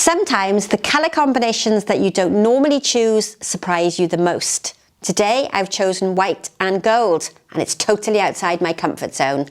Sometimes the colour combinations that you don't normally choose surprise you the most. Today I've chosen white and gold, and it's totally outside my comfort zone.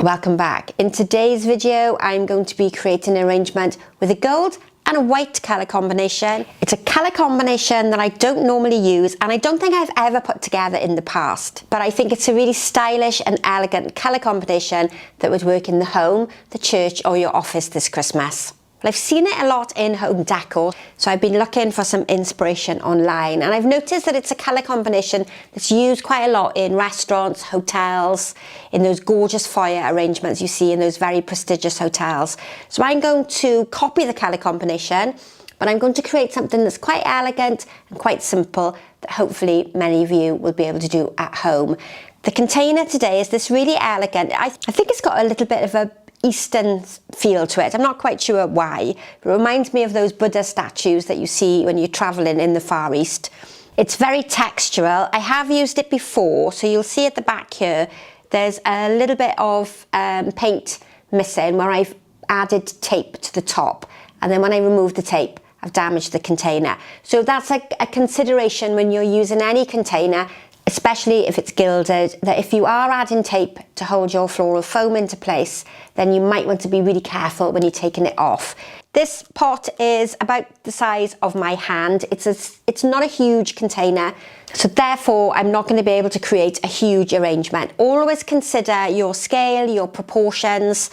Welcome back. In today's video I'm going to be creating an arrangement with a gold and a white colour combination. It's a colour combination that I don't normally use and I don't think I've ever put together in the past, but I think it's a really stylish and elegant colour combination that would work in the home, the church or your office this Christmas. Well, I've seen it a lot in home decor, so I've been looking for some inspiration online, and I've noticed that it's a colour combination that's used quite a lot in restaurants, hotels, in those gorgeous foyer arrangements you see in those very prestigious hotels. So I'm going to copy the colour combination, but I'm going to create something that's quite elegant and quite simple that hopefully many of you will be able to do at home. The container today is this really elegant, I think it's got a little bit of a Eastern feel to it. I'm not quite sure why, but it reminds me of those Buddha statues that you see when you're traveling in the Far East. It's very textural. I have used it before, so you'll see at the back here there's a little bit of paint missing where I've added tape to the top, and then when I remove the tape I've damaged the container. So that's a consideration when you're using any container, especially if it's gilded, that if you are adding tape to hold your floral foam into place, then you might want to be really careful when you're taking it off. This pot is about the size of my hand. It's not a huge container, so therefore I'm not going to be able to create a huge arrangement. Always consider your scale, your proportions,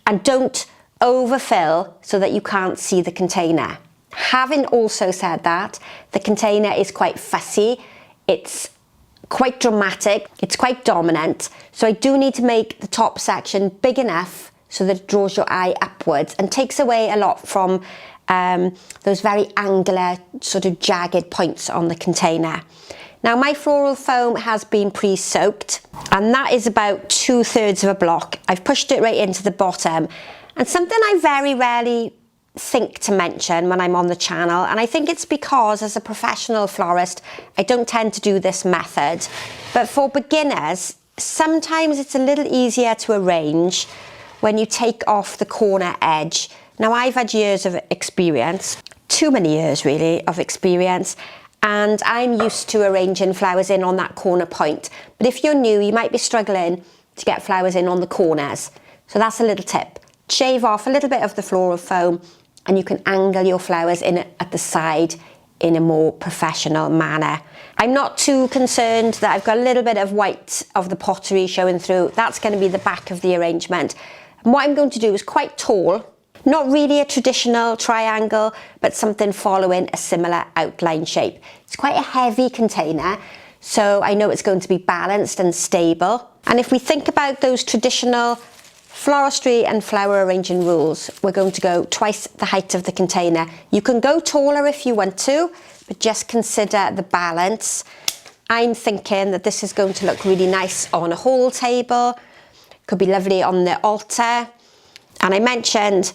and don't overfill so that you can't see the container. Having also said that, the container is quite fussy. It's quite dramatic, it's quite dominant, so I do need to make the top section big enough so that it draws your eye upwards and takes away a lot from those very angular sort of jagged points on the container. Now my floral foam has been pre-soaked, and that is about 2/3 of a block. I've pushed it right into the bottom, and something I very rarely think to mention when I'm on the channel, and I think it's because as a professional florist I don't tend to do this method, but for beginners sometimes it's a little easier to arrange when you take off the corner edge. Now I've had years of experience, too many years really of experience, and I'm used to arranging flowers in on that corner point, but if you're new you might be struggling to get flowers in on the corners. So that's a little tip. Shave off a little bit of the floral foam and you can angle your flowers in at the side in a more professional manner. I'm not too concerned that I've got a little bit of white of the pottery showing through. That's going to be the back of the arrangement. And what I'm going to do is quite tall, not really a traditional triangle, but something following a similar outline shape. It's quite a heavy container, so I know it's going to be balanced and stable. And if we think about those traditional floristry and flower arranging rules, we're going to go twice the height of the container. You can go taller if you want to, but just consider the balance. I'm thinking that this is going to look really nice on a hall table, could be lovely on the altar, and I mentioned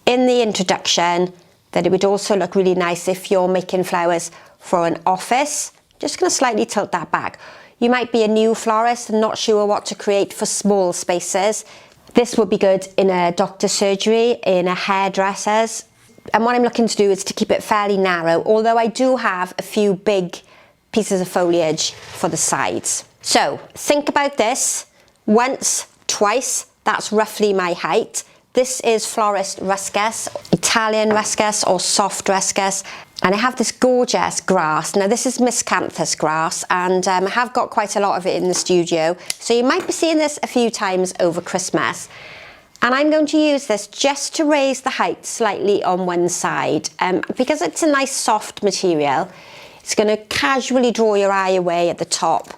in the introduction that it would also look really nice if you're making flowers for an office. Just going to slightly tilt that back. You might be a new florist and not sure what to create for small spaces. This would be good in a doctor's surgery, in a hairdresser's. And what I'm looking to do is to keep it fairly narrow, although I do have a few big pieces of foliage for the sides. So think about this, once, twice, that's roughly my height. This is florist Ruscus, Italian Ruscus or soft Ruscus. And I have this gorgeous grass. Now this is Miscanthus grass, and I have got quite a lot of it in the studio. So you might be seeing this a few times over Christmas. And I'm going to use this just to raise the height slightly on one side. Because it's a nice soft material, it's going to casually draw your eye away at the top.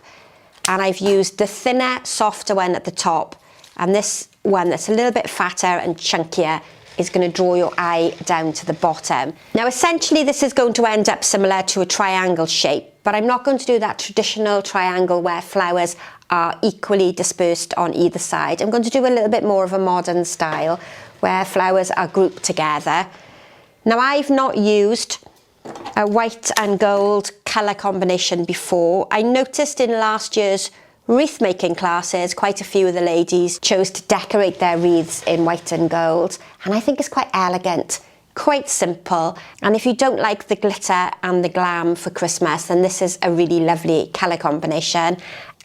And I've used the thinner, softer one at the top. And this one that's a little bit fatter and chunkier is going to draw your eye down to the bottom. Now essentially this is going to end up similar to a triangle shape, but I'm not going to do that traditional triangle where flowers are equally dispersed on either side. I'm going to do a little bit more of a modern style where flowers are grouped together. Now I've not used a white and gold colour combination before. I noticed in last year's wreath making classes, quite a few of the ladies chose to decorate their wreaths in white and gold, and I think it's quite elegant, quite simple. And if you don't like the glitter and the glam for Christmas, then this is a really lovely colour combination.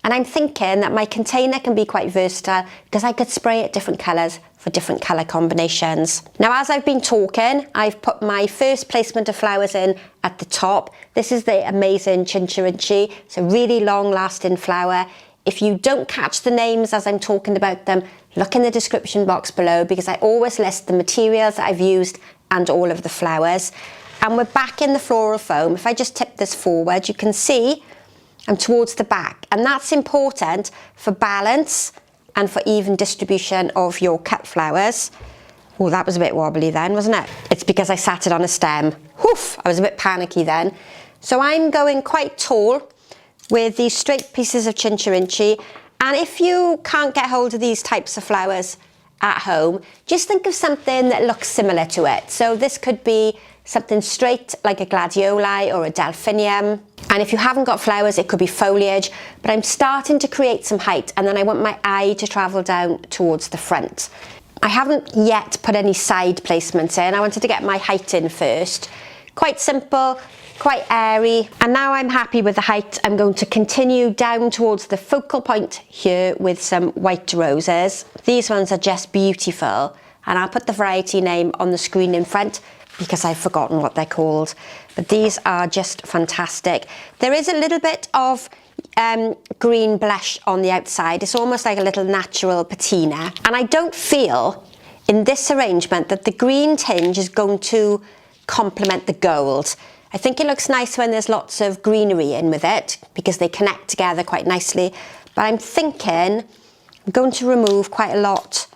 And I'm thinking that my container can be quite versatile because I could spray it different colours for different colour combinations. Now, as I've been talking, I've put my first placement of flowers in at the top. This is the amazing Chincherinchee. It's a really long lasting flower. If you don't catch the names as I'm talking about them, look in the description box below because I always list the materials that I've used and all of the flowers. And we're back in the floral foam. If I just tip this forward, you can see I'm towards the back, and that's important for balance and for even distribution of your cut flowers. Oh, that was a bit wobbly then, wasn't it? It's because I sat it on a stem. Woof, I was a bit panicky then. So I'm going quite tall with these straight pieces of Chincherinchee, and if you can't get hold of these types of flowers at home, just think of something that looks similar to it. So this could be something straight like a gladioli or a delphinium. And if you haven't got flowers, it could be foliage, but I'm starting to create some height, and then I want my eye to travel down towards the front. I haven't yet put any side placements in. I wanted to get my height in first. Quite simple, quite airy. And now I'm happy with the height, I'm going to continue down towards the focal point here with some white roses. These ones are just beautiful, and I'll put the variety name on the screen in front because I've forgotten what they're called, but these are just fantastic. There is a little bit of green blush on the outside. It's almost like a little natural patina, and I don't feel in this arrangement that the green tinge is going to complement the gold. I think it looks nice when there's lots of greenery in with it because they connect together quite nicely, but I'm thinking I'm going to remove quite a lot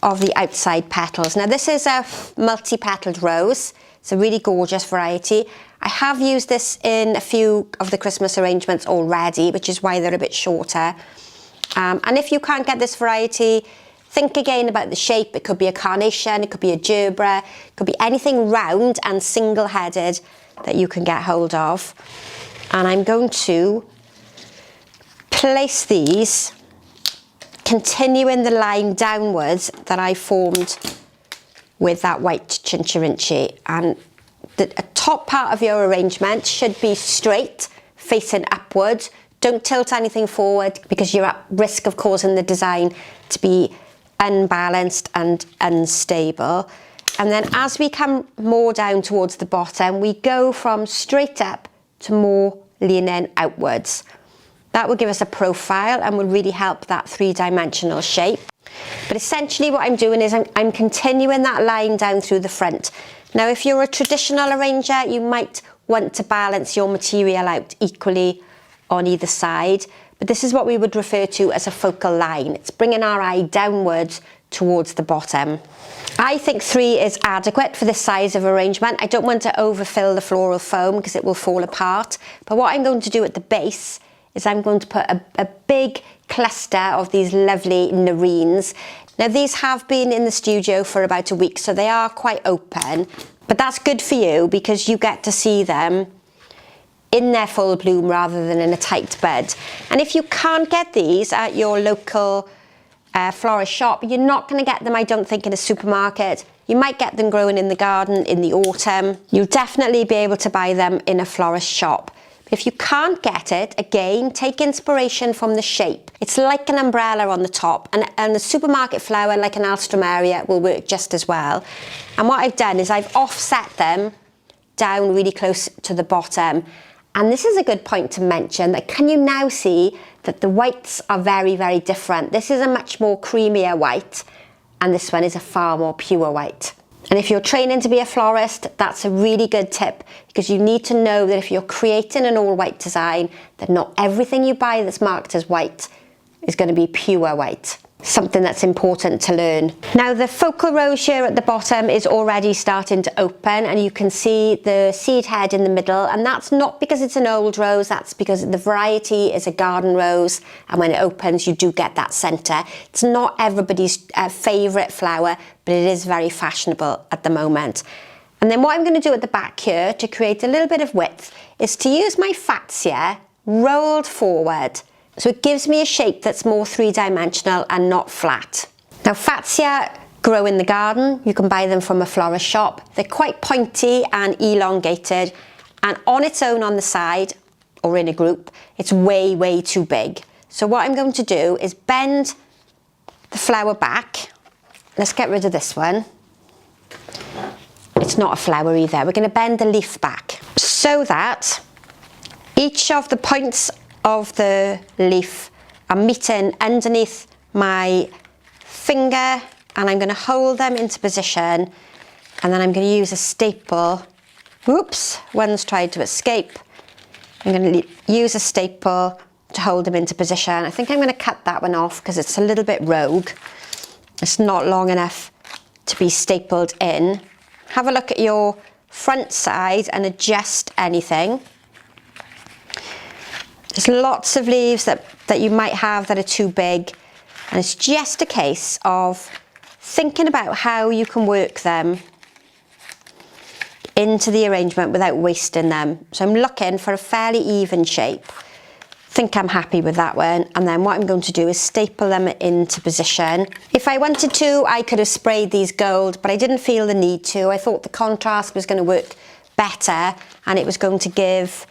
of the outside petals. Now this is a multi-petaled rose. It's a really gorgeous variety. I have used this in a few of the Christmas arrangements already, which is why they're a bit shorter. And if you can't get this variety, think again about the shape. It could be a carnation, it could be a gerbera, it could be anything round and single-headed that you can get hold of. And I'm going to place these continuing the line downwards that I formed with that white Chincherinchee. And the top part of your arrangement should be straight, facing upwards. Don't tilt anything forward because you're at risk of causing the design to be unbalanced and unstable. And then as we come more down towards the bottom, we go from straight up to more leaning outwards. That will give us a profile and will really help that three-dimensional shape. But essentially what I'm doing is I'm continuing that line down through the front. Now, if you're a traditional arranger, you might want to balance your material out equally on either side. But this is what we would refer to as a focal line. It's bringing our eye downwards towards the bottom. I think 3 is adequate for this size of arrangement. I don't want to overfill the floral foam because it will fall apart. But what I'm going to do at the base is I'm going to put a big cluster of these lovely Nerines. Now these have been in the studio for about a week, so they are quite open, but that's good for you because you get to see them in their full bloom rather than in a tight bud. And if you can't get these at your local florist shop, you're not going to get them, I don't think, in a supermarket. You might get them growing in the garden in the autumn. You'll definitely be able to buy them in a florist shop. If you can't get it, again, take inspiration from the shape. It's like an umbrella on the top, and the supermarket flower, like an alstroemeria, will work just as well. And what I've done is I've offset them down really close to the bottom. And this is a good point to mention that can you now see that the whites are very, very different. This is a much more creamier white, and this one is a far more pure white. And if you're training to be a florist, that's a really good tip because you need to know that if you're creating an all-white design, that not everything you buy that's marked as white is going to be pure white. Something that's important to learn. Now the focal rose here at the bottom is already starting to open, and you can see the seed head in the middle, and that's not because it's an old rose, that's because the variety is a garden rose, and when it opens you do get that centre. It's not everybody's favourite flower, but it is very fashionable at the moment. And then what I'm going to do at the back here to create a little bit of width is to use my Fatsia rolled forward. So it gives me a shape that's more three-dimensional and not flat. Now Fatsia grow in the garden. You can buy them from a florist shop. They're quite pointy and elongated, and on its own on the side or in a group, it's way, way too big. So what I'm going to do is bend the flower back. Let's get rid of this one. It's not a flower either. We're going to bend the leaf back so that each of the points of the leaf are meeting underneath my finger, and I'm going to hold them into position, and then I'm going to use a staple. Whoops, one's tried to escape. I'm going to use a staple to hold them into position. I think I'm going to cut that one off because it's a little bit rogue. It's not long enough to be stapled in. Have a look at your front side and adjust anything. There's lots of leaves that you might have that are too big, and it's just a case of thinking about how you can work them into the arrangement without wasting them. So I'm looking for a fairly even shape. I think I'm happy with that one, and then what I'm going to do is staple them into position. If I wanted to, I could have sprayed these gold, but I didn't feel the need to. I thought the contrast was going to work better, and it was going to give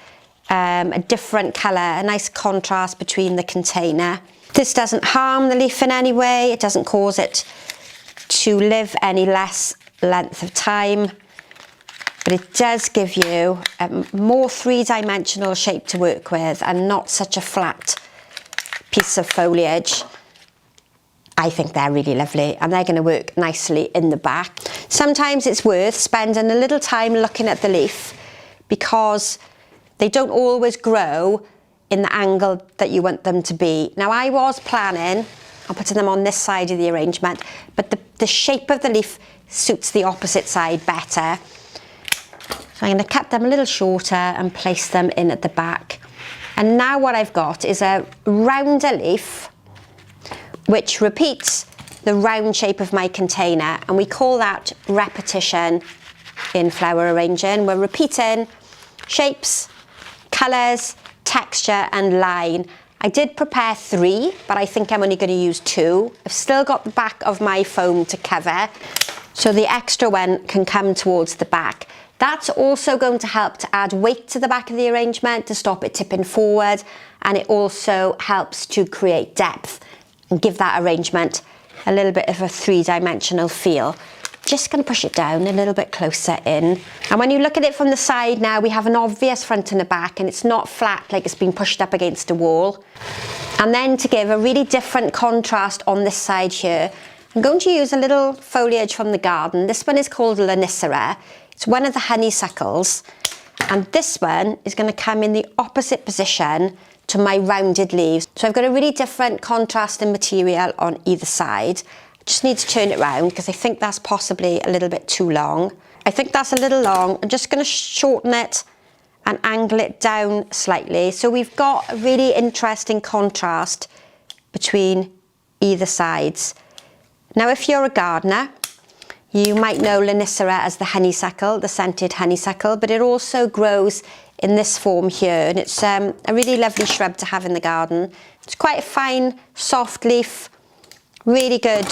a different colour, a nice contrast between the container. This doesn't harm the leaf in any way. It doesn't cause it to live any less length of time, but it does give you a more three-dimensional shape to work with and not such a flat piece of foliage. I think they're really lovely, and they're going to work nicely in the back. Sometimes it's worth spending a little time looking at the leaf because they don't always grow in the angle that you want them to be. Now I was planning on putting them on this side of the arrangement, but the shape of the leaf suits the opposite side better. So I'm going to cut them a little shorter and place them in at the back. And now what I've got is a rounder leaf which repeats the round shape of my container, and we call that repetition in flower arranging. We're repeating shapes, colours, texture and line. I did prepare 3, but I think I'm only going to use 2. I've still got the back of my foam to cover, so the extra one can come towards the back. That's also going to help to add weight to the back of the arrangement to stop it tipping forward, and it also helps to create depth and give that arrangement a little bit of a three-dimensional feel. Just going to push it down a little bit closer in. And when you look at it from the side now, we have an obvious front and a back, and it's not flat like it's been pushed up against a wall. And then to give a really different contrast on this side here, I'm going to use a little foliage from the garden. This one is called Lonicera. It's one of the honeysuckles, and this one is going to come in the opposite position to my rounded leaves. So I've got a really different contrast in material on either side. I just need to turn it round because I think that's possibly a little bit too long. I think that's a little long. I'm just going to shorten it and angle it down slightly. So we've got a really interesting contrast between either sides. Now if you're a gardener, you might know Lonicera as the honeysuckle, the scented honeysuckle, but it also grows in this form here, and it's a really lovely shrub to have in the garden. It's quite a fine, soft leaf, really good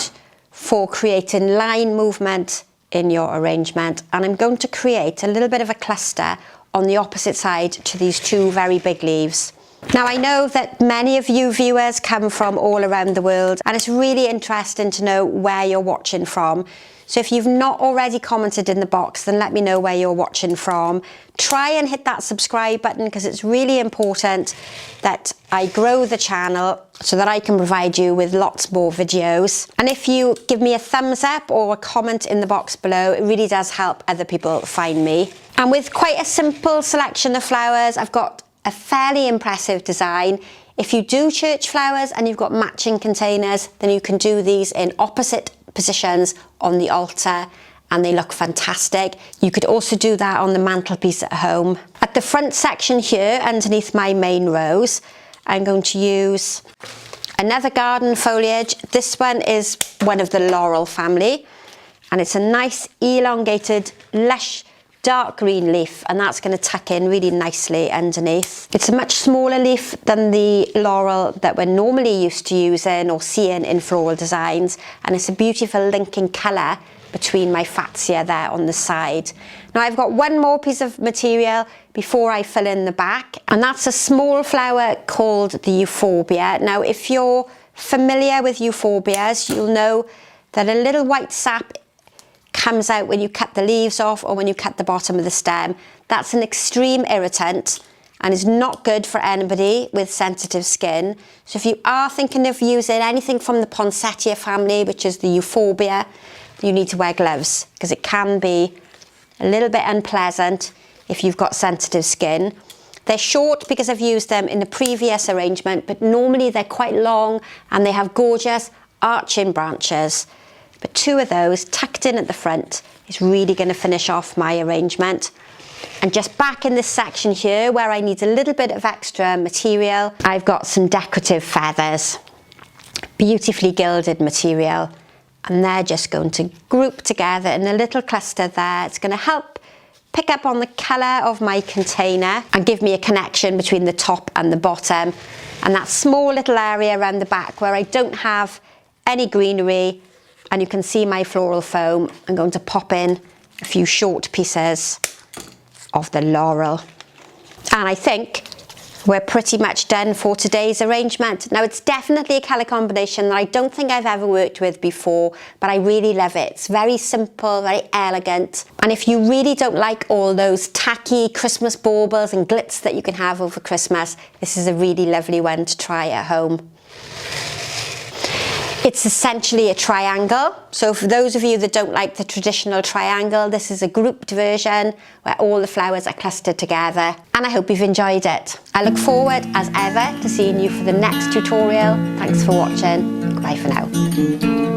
for creating line movement in your arrangement. And I'm going to create a little bit of a cluster on the opposite side to these 2 very big leaves. Now I know that many of you viewers come from all around the world, and it's really interesting to know where you're watching from. So if you've not already commented in the box, then let me know where you're watching from. Try and hit that subscribe button because it's really important that I grow the channel so that I can provide you with lots more videos. And if you give me a thumbs up or a comment in the box below, it really does help other people find me. And with quite a simple selection of flowers, I've got a fairly impressive design. If you do church flowers and you've got matching containers, then you can do these in opposite positions on the altar and they look fantastic. You could also do that on the mantelpiece at home. At the front section here, underneath my main rose, I'm going to use another garden foliage. This one is one of the Laurel family, and it's a nice elongated, lush dark green leaf, and that's going to tuck in really nicely underneath. It's a much smaller leaf than the laurel that we're normally used to using or seeing in floral designs, and it's a beautiful linking colour between my Fatsia there on the side. Now I've got one more piece of material before I fill in the back, and that's a small flower called the Euphorbia. Now if you're familiar with Euphorbias, you'll know that a little white sap comes out when you cut the leaves off or when you cut the bottom of the stem. That's an extreme irritant and is not good for anybody with sensitive skin. So if you are thinking of using anything from the Poinsettia family, which is the Euphorbia, you need to wear gloves because it can be a little bit unpleasant if you've got sensitive skin. They're short because I've used them in the previous arrangement, but normally they're quite long and they have gorgeous arching branches. But two of those tucked in at the front is really going to finish off my arrangement. And just back in this section here where I need a little bit of extra material, I've got some decorative feathers, beautifully gilded material, and they're just going to group together in a little cluster there. It's going to help pick up on the colour of my container and give me a connection between the top and the bottom. And that small little area around the back where I don't have any greenery, and you can see my floral foam, I'm going to pop in a few short pieces of the laurel. And I think we're pretty much done for today's arrangement. Now it's definitely a colour combination that I don't think I've ever worked with before, but I really love it. It's very simple, very elegant. And if you really don't like all those tacky Christmas baubles and glitz that you can have over Christmas, this is a really lovely one to try at home. It's essentially a triangle, so for those of you that don't like the traditional triangle, this is a grouped version where all the flowers are clustered together, and I hope you've enjoyed it. I look forward, as ever, to seeing you for the next tutorial. Thanks for watching. Goodbye for now.